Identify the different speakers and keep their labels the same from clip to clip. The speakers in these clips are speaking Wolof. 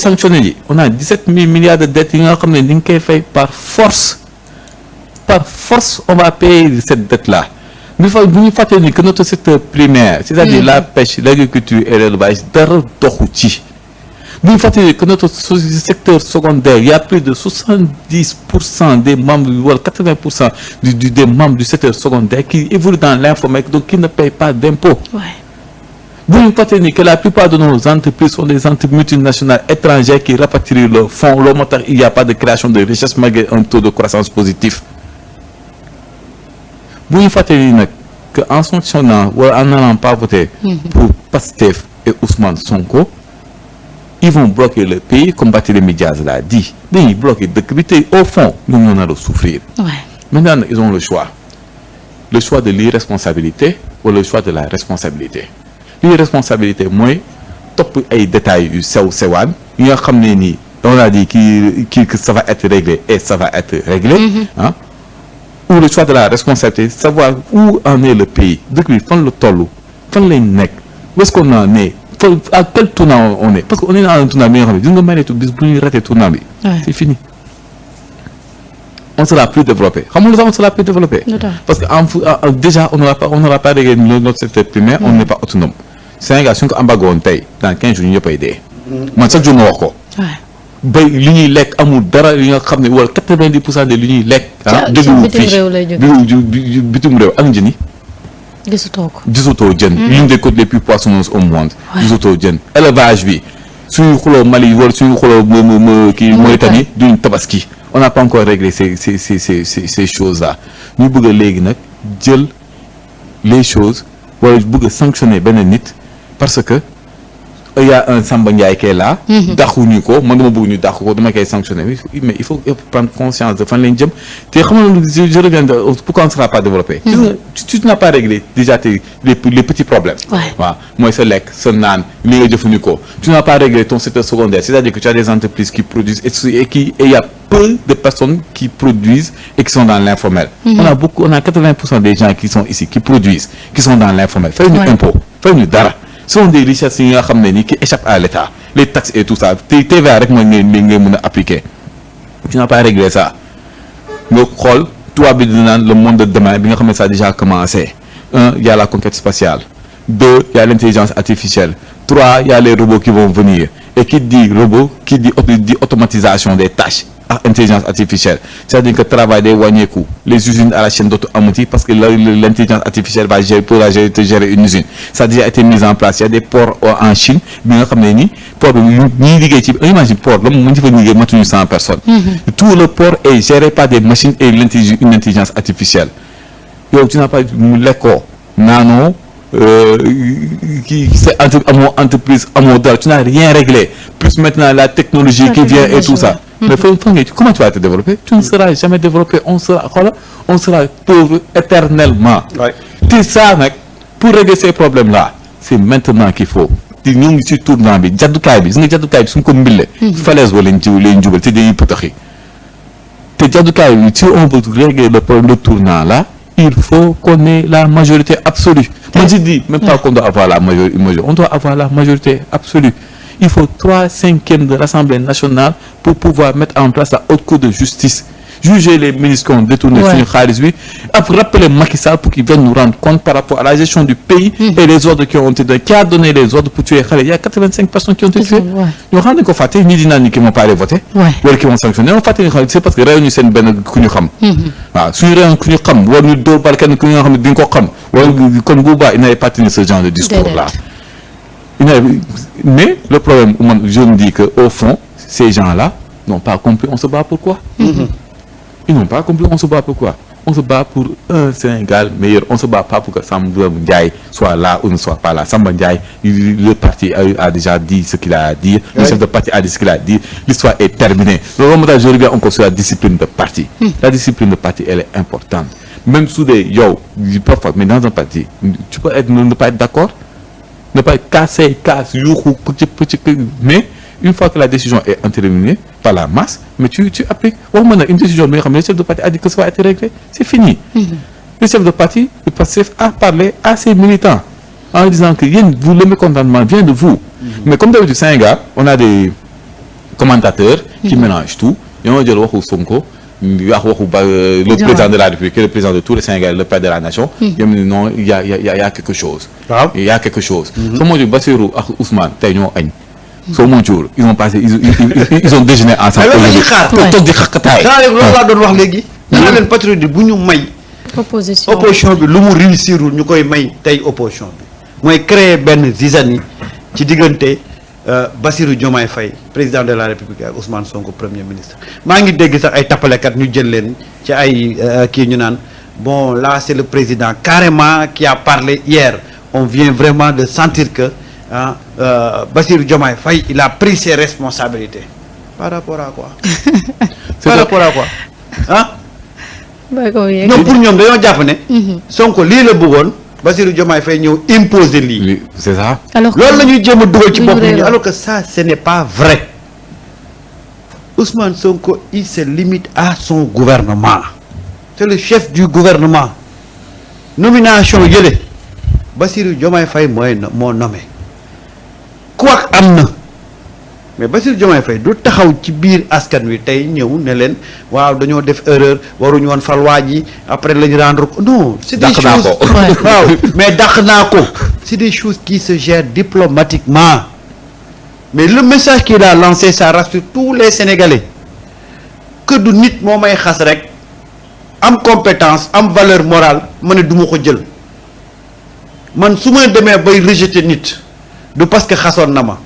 Speaker 1: sanctionné on a 17 000 milliards de dettes yi nga xam ne ni nga koy fay par force on va payer cette dette là bu ñu fàttee ni que notre secteur primaire c'est-à-dire la pêche l'agriculture et l'élevage dara doxu ci bu ñu fàttee que notre secteur secondaire il y a plus de 70% des membres wala 80% des membres du secteur secondaire qui évoluent dans l'informel donc qui ne payent pas d'impôts. Vous ne fàttee ni que la plupart de nos entreprises sont des entreprises multinationales étrangères qui rapatrient leurs fonds leur montant il n'y a pas de création de richesse malgré un taux de croissance positif. bu ñu fàttee ni nag que en sanctionnant wala en n'allant pas voter pour Pastef et Ousmane Sonko ils vont bloquer le pays comme Barthélémy Diaz l'a dit dañuy bloquer dëkk bi tey au fond ñoom ñoo nar a souffrir. Maintenant nag ils ont le choix de l'irresponsabilité wala le choix de la responsabilité. L'irresponsabilité mooy topp ay détails yu sewaan yi nga xam ne nii on a dit que ça va être réglé et ça va être réglé ah ou le choix de la responsabilité savoir où en est le pays dëkk bi fan la toll fan lañ nekk où est-ce qu'on en est à quel tournant on est parce que on est dans un tournant bi nga xam ne di nga may bis bu ñuy raté tournant bi c'est fini on sera plus développé xam nga lu tax on sera plus développé parce que déjà on n'aura pas réglé notre secteur primaire on n'est pas autonome Sénégal suñ ko embargo woon tey dans 15 jours ñu ñëppay dee man chaque jour ma wax ko bay li ñuy lekk amul dara li nga xam ne wala 90% de li ñuy lekk jógewul fii bitim réew ak njën yi gisutoo jën l'une des côtes les plus poissonneuses au monde gisutoo jën élevage bi suñu xuloo Mali wala suñu xuloo kii Mauritanie duñ tabaski on n'a pas encore réglé ces choses là ñu bëgg a léegi nag jël les choses wala bëgg a sanctionner benn nit parce que il y a un Samba Ndiaye qui est là daxuñu ko man dama bëgg ñu dax ko dama koy sanctionner mais il faut prendre conscience de fan lañ jëm te xam nga je reviens de pourquoi on ne sera pas développé tu n'as pas réglé déjà les petits problèmes waaw mooy sa lekk sa naan li nga jëfandikoo tu n'as pas réglé ton secteur secondaire c'est-à-dire que tu as des entreprises qui produisent et il y a peu de personnes qui produisent et qui sont dans l'informel on a 80% des gens qui sont ici qui produisent qui sont dans l'informel fay ñu impôt fay ñu dara ce sont des richesses yi nga xam ne ni qui échappent à l'État les taxes et tout ça TVA rek mooy ngay mën a appliquer tu n'as pas réglé ça nga xool tubaab bi di naan le monde de demain bi nga xam ne ça a déjà commencé il y a la conquête spatiale 2 il y a l'intelligence artificielle 3 il y a les robots qui vont venir et qui dit robot qui dit automatisation des tâches ak intelligence artificielle c'est-à-dire que travail day wàññeeku les usines à la chaîne dootu amati parce que l'intelligence artificielle va gérer une usine ça a déjà été mis en place il y a des ports en Chine bi nga xam ne ni port bi ñuy liggéey ci imagine port la mu ñu fa liggéey matuñu 100 personnes tout le port est géré par des machines et une intelligence artificielle yow tu n'as pas mu lekkoo naanoo c'est amoo entreprise amoo dara tu n'as rien réglé plus maintenant la technologie qui vient et tout ça mais comment tu vas te développer tu ne seras jamais développé on sera pauvre éternellement te ça nag pour régler ces problèmes là c'est maintenant qu'il faut te ñu ngi ci tournant bi jaddukaay bi suñ ko mbille falaise wala lañ jubal te dañuy potaxi te jaddukaay bi si on veut régler le problème de tournant là il faut qu'on ait la majorité absolue moi je dis même pas qu'on doit avoir la majorité on doit avoir la majorité absolue il faut 3/5 de l'Assemblée nationale pour pouvoir mettre en place la haute cour de justice juger les ministres qui ont détourné suñu xaalis bi après rappeler Macky Sall pour qu'il vienne nous rendre compte par rapport à la gestion du pays et les ordres qui ont été donnés qui a donné les ordres pour tuer xale il y a 85 personnes qui ont été tuées ñoo xam ne ko fàtte ñi di naan ni qui vont pas aller voter wala qui vont sanctionner ñoo fàtte ni c'est parce que réew ñu seen benn ku ñu xam waaw suñu réew ku ñu xam war ñu dóor bal kenn ku ñu xam ne di nga ko xam wala kon bu baax il n'avait pas tenu ce genre de discours là mais le problème je me dis que au fond ces gens-là n'ont pas compris on se bat pourquoi ils n'ont pas compris on se bat pourquoi on se bat pour un Sénégal meilleur on se bat pas pour que Samba Ndiaye soit là ou ne soit pas là Samba Ndiaye le parti a déjà dit ce qu'il a à dire le chef de parti a dit ce qu'il a à dire l'histoire est terminée je reviens encore sur la discipline de parti la discipline de parti elle est importante même sous des parfois mais dans un parti tu peux ne pas être d'accord ne pas casse yuuxu mais une fois que la décision est entérininée par la masse mais tu appliques waxuma nag une décision bi nga xam ne le chef de parti a dit que ça va être réglé c'est fini le chef de parti le Pastef a parlé à ses militants en disant que yéen vous le mécontentement vient de vous mais comme d'habitude Sénégal on a des commentateurs qui mélangent tout ñoo jël waxu Sonko waxu le président de la République le président de tous les Sénégalais le père de la nation ñoom ni non il y a quelque chose il y a quelque chose soo moytuwul Bassirou ak Ousmane tey ñoo añ soo moytuwul ils ont passé ils ont déjeuné ensemble toog di xaqataay
Speaker 2: loolu laa doon wax léegi naa leen patriote bu ñu may opposition bi lu mu réussirul ñu koy may tey opposition bi mooy créer benn zizanie ci diggante Bassirou Diomaye Faye président de la République ak Ousmane Sonko premier ministre maa ngi dégg sax ay tappalekat ñu jël leen ci ay kii ñu naan bon là c'est le président carrément qui a parlé hier on vient vraiment de sentir que Bassirou Diomaye Faye il a pris ses responsabilités par rapport à quoi par rapport à quoi ñoom pour ñoom dañoo jàpp ne Sonko lii la bëggoon Bassirou Diomaye Faye ñëw imposer lii
Speaker 1: c'est ça
Speaker 2: loolu la ñuy jéem a dugal ci bopp ñu alors que ça ce n'est pas vrai Ousmane Sonko il se limite à son gouvernement c'est le chef du gouvernement nomination yële Bassirou Diomaye Faye moo nommé quoi am na mais Bassirou Diomaye Faye du taxaw ci biir askan wi tey ñëw ne leen waaw dañoo def erreur waruñu woon fal waa ji après la ñu rendre ko non c'est des choses waaw mais dàq naa ko c'est des choses qui se gèrent diplomatiquement mais le message qu'il a lancé ça rassure tous les Sénégalais que du nit moo may xas rek am compétence am valeur morale ma ne du ma ko jël man su ma demee bay rejeter nit du parce que xasoon na ma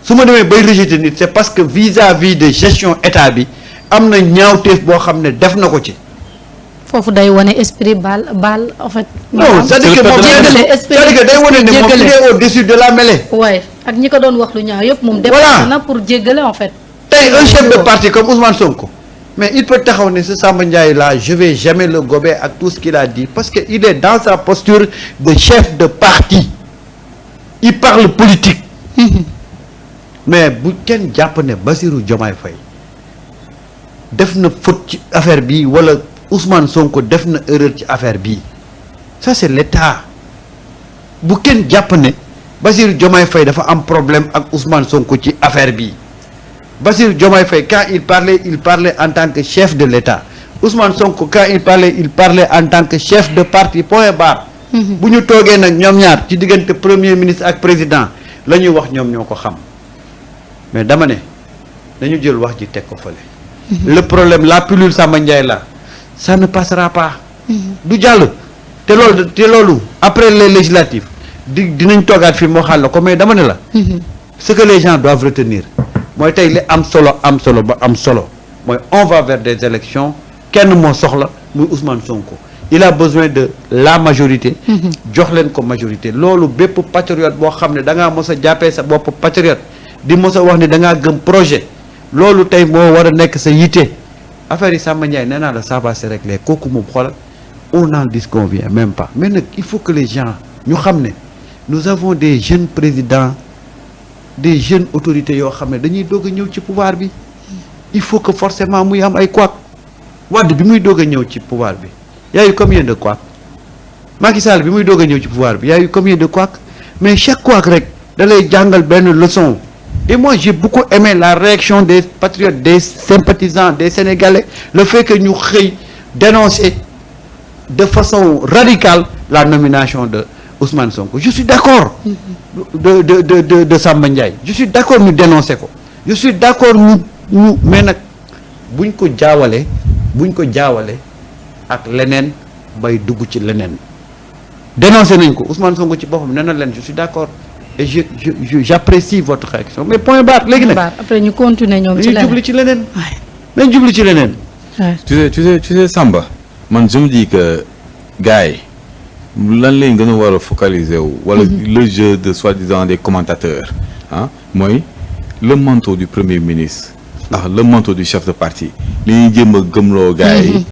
Speaker 2: su ma demee bay rejeter nit c'est parce que vis-à-vis de gestion état bi am na ñaawteef boo xam ne def na ko ci.
Speaker 3: foofu day wane esprit baal en fait.
Speaker 2: non c'est-à-dire que moom day wane ne moom il est au-dessus de la mêlée.
Speaker 3: waaye ak ñi ko doon wax lu ñaaw yëpp moom. dépassé na pour jéggale en fait.
Speaker 2: tey un chef de parti comme Ousmane Sonko mais il peut taxaw ne ce Samba Ndiaye là je vais jamais le gober ak tout ce qu'il a dit parce que il est dans sa posture de chef de parti il parle politique. mais bu kenn jàpp ne Bassirou Diomaye Faye def na faute ci affaire bi wala Ousmane Sonko def na erreur ci affaire bi ça c'est l'État bu kenn jàpp ne Bassirou Diomaye Faye dafa am problème ak Ousmane Sonko ci affaire bi Bassirou Diomaye Faye quand il parlait en tant que chef de l'État Ousmane Sonko quand il parlait en tant que chef de parti point barre. bu ñu toogee nag ñoom ñaar ci diggante premier ministre ak président la ñuy wax ñoom ñoo ko xam. mais dama ne dañu jël wax ji teg ko fële. le problème la pilule Samba Ndiaye là ça ne passera pas. du jàll te loolu après les législatives dinañ toogaat fii moo xaal la ko mais dama ne la. ce que les gens doivent retenir mooy tey li am solo ba am solo mooy on va vers des élections kenn moo soxla muy Ousmane Sonko il a besoin de la majorité. jox leen ko majorité loolu bépp patriote boo xam ne da ngaa mos a jàppee sa bopp patriote. di mos a wax ni da ngaa gëm projet loolu tey moo war a nekk sa yitte affaire yi Samba Ndiaye nee naa la ça va se régler kooku moom xoolal on n'en disconvient même pas mais nag il faut que les gens ñu xam ne nous avons des jeunes présidents des jeunes autorités yoo xam ne dañuy doog a ñëw ci pouvoir bi il faut que forcément muy am ay couac Wade bi muy doog a ñëw ci pouvoir bi y a eu combien de couac Macky Sall bi muy doog a ñëw ci pouvoir bi y a eu combien de couac mais chaque couac rek da lay jàngal benn leçon. Et moi j'ai beaucoup aimé la réaction des patriotes des sympathisants des Sénégalais le fait que ñu xëy dénoncer de façon radicale la nomination de Ousmane Sonko je suis d'accord de Samba Ndiaye je suis d'accord ñu dénoncer ko je suis d'accord ñu mais nag buñ ko jaawale ak leneen bay dugg ci leneen dénoncer nañ ko Ousmane Sonko ci boppam nee na leen je suis d'accord et j'apprécie votre réaction mais point barre léegi nag
Speaker 3: après ñu continuer ñoom ci leneen
Speaker 2: nañ jubli ci leneen.
Speaker 1: tu sais Samba man je me dis que gars yi lan lañ gën a war a focaliser wu. wala le jeu de soi-disant des commentateurs mooy le manteau du premier ministre ndax le manteau du chef de parti li ñuy jéem a gëmloo gars yi.